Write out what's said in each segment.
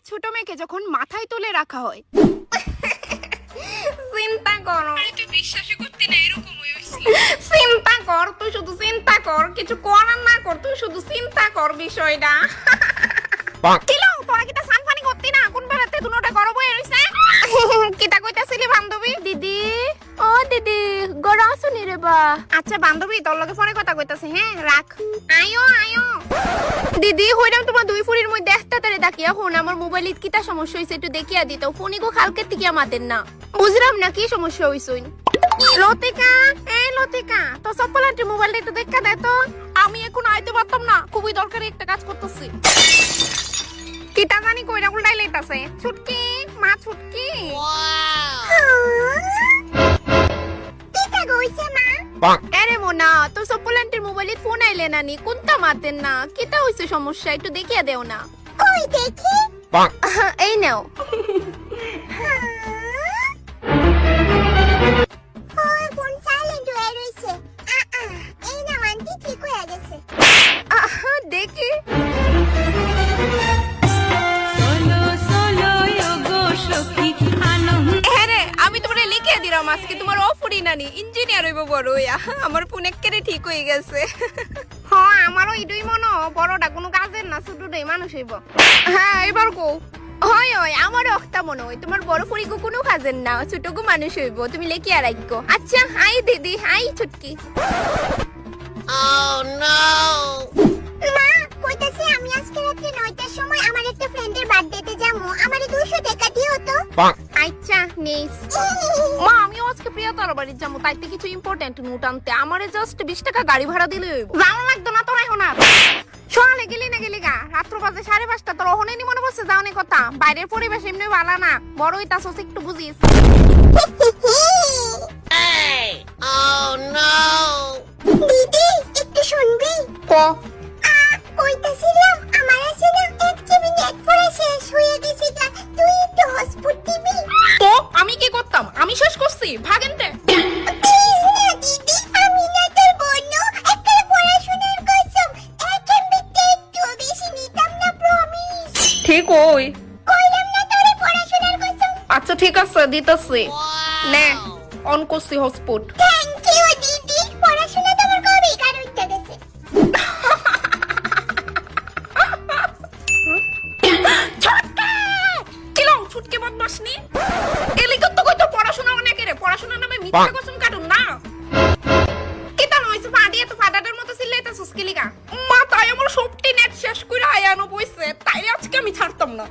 ছোট মেয়েকে যখন মাথায় তুলে রাখা হয়। চিন্তা করো, তুই বিশ্বাসই করতি না এরকম হয়েছিল। চিন্তা কর, তুই শুধু চিন্তা কর, কিছু করার না কর, তুই শুধু চিন্তা কর বিষয়টা। কিলো তোরা কিটা সানফানি করতি না, কোন বেলাতে দুনোটা গরম হয়ে রইছে। কিটা কইতাছিলি বান্ধবী? দিদি, ও দিদি, গড়া শুনি রে বা। আচ্ছা বান্ধবী, তোর লগে পরে কথা কইতাছি, হ্যাঁ রাখ। আয়ো আয়ো। দিদি হইরাম তোমার দুই ফুরির মধ্যে একটা তারে ডাকিয়া ফোন আমার মোবাইলত কিটা সমস্যা হইছে একটু দেখিয়া দিত। ফোনি গো কালকে থেকে আমাদের না, বুঝলাম না কি সমস্যা হইছই। লতিকা, এই লতিকা, তো সপ্পলান্টি মোবাইলটা একটু দেখা দে তো। আমি এখন আইতে পারতাম না, খুবই দরকারি একটা কাজ করতেছি। কিটা জানি কইরা উল্টাই লইতাছে। ছুটকি, মা ছুটকি। কিটা কইছে মা? আরে মোনা, তোর সপ্পলান্টির মোবাইলে ফোন আইলে নানি, কোনটা মাতেন না, কিটা হইছে সমস্যা একটু দেখিয়া দেও না। কই দেখি। এই নাও। ওই ফোন সাইলেন্ট হয়ে রইছে। এই না মানটি ঠিক হয়ে গেছে। দেখি। আমি তোমারে লিখে দিলাম আজকে তোমার অফুরি নানি ইঞ্জিনিয়ার হইব বড় হইয়া। আমার ফোন একেবারে ঠিক হয়ে গেছে। হ্যাঁ আমারও ইডুই মনো, বড়টা কোনো কাজের না, ছোটটাই মানুষ হইব। হ্যাঁ এবার কো। হয় হয় আমার অক্তা মনে হয় তোমার বড় ফুরি গো কোনো কাজের না, ছোট গো মানুষ হইব, তুমি লিখিয়া রাখো। আচ্ছা আই দিদি, আই ছুটকি। Oh no! মা কইতাছি আমি আজকে রাতে 9টার সময় আমার একটা ফ্রেন্ডের বার্থডেতে যাবো, আমারে 200 টাকা দিও তো। আচ্ছা নিস। মা আমিও আজকে প্রিয়তার বাড়িতে যাবো, তাইতে কিছু ইম্পর্টেন্ট নোট আনতে। আমারে জাস্ট 20 টাকা গাড়ি ভাড়া দিলে হইব। যাও লাগতো না তোরা এখন আর। সকালে গেলি না গেলি গা, রাত্র বাজে 5:30, তোর ওহনেনি মনে পড়ছে যাওনি কথা। বাইরের পরিবেশ এমনি ভালো না, বড় হইতাছস একটু বুঝিস। Oh no! দিদি একটু শুনবি? ক। কইতাছিলাম আমার আছে না 1 জিবি নেট পুরো শেষ হয়ে গেছে, তুই একটু হটস্পট দিবি? তো আমি কি করতাম, আমি শেষ করছি, ভাগেনতে। প্লিজ না দিদি, আমি না তোর বোনু, একটা পড়াশোনার কসম 1 এমবিতে একটু বেশি নিতাম না, প্রমিস। ঠিক ওই। কইলাম না তোরে পড়াশোনার কসম। আচ্ছা ঠিক আছে দিতেছি। নে অন করছি হটস্পট। থ্যাংক ইউ দিদি, পড়াশোনা তো আমার কবে কার হইতে গেছে। ছুটকে বদমাশনি এলিকত তো কই তো পড়াশোনা অনেক রে, পড়াশোনার নামে মিথ্যা কসম কাটুন না। কিতা নইছে ফাডি এত ফাডাটার মতো সিলাইতাছস কিলিকা? মা তাই আমার সবটি নেট শেষ করে আয়ানো বইছে, তাই আজকে আমি ছাড়তাম না।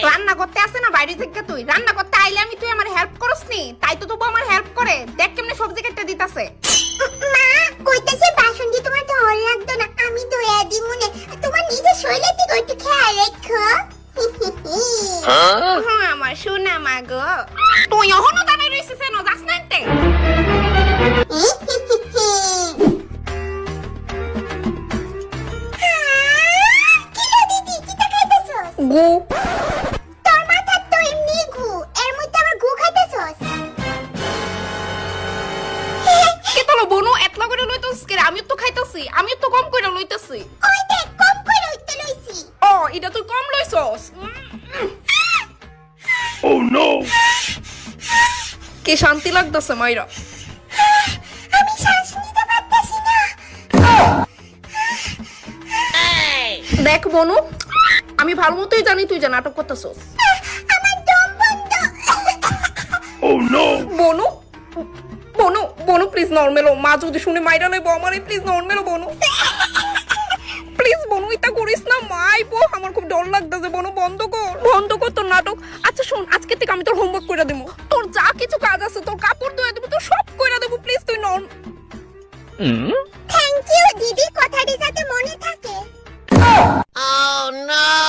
রান্না করতে আসে না বাইরে থেকে, তুই রান্না করতে আইলে আমি তুই আমার হেল্প করস নি, তাই তো তবু আমার হেল্প করে। দেখ কেমনে সবজি কেটে দিতাছে। মা কইতাছে বাসন দি তোমার ধর লাগতো না, আমি ধুয়া দিমু নে, তোমার নিজের শরীরে দিকে একটু খেয়াল রাখো। হ্যাঁ আমার সোনা মা গো। তুই এখনো দাঁড়াই রইছিস কেন, যাস না এতে? কিলো দিদি কিটা খাইতাছস? গু। তোর মাথা তো এমনি গু, এর মধ্যে আবার গু খাইতাছস? কে তোলো বনু এতলা করে লইতাছিস কে? আমিও তো খাইতাছি, আমিও তো কম করে লইতাছি। ওই দেখ কম করে উঠতে লইছি। ও এটা তুই কম লইছস। Oh no! কি শান্তি লাগতেছে মাইরা। আমি শ্বাস নিতে পারতাছি না। দেখ বনু, আমি ভালো মতোই জানি তুই যে নাটক করতেছস। আমার দম বন্ধ। Oh no! Banu Banu Banu please normal হো, মা যদি শুনে মাইরা লইব আমারে, প্লিজ নরমাল হো বনু। প্লিজ বনু এটা করিস না, মাইবো, আমার খুব ডর লাগতেছে বনু, বন্ধ কর তোর নাটক। আচ্ছা শোন, আজকে থেকে আমি তোর হোমওয়ার্ক কইরা দেবো, তোর যা কিছু কাজ আছে, তোর কাপড় ধুয়ে দেবো, তোর সব কইরা দেবো, প্লিজ তুই থ্যাংক ইউ দিদি, কথাটি যাতে মনে থাকে। Oh no!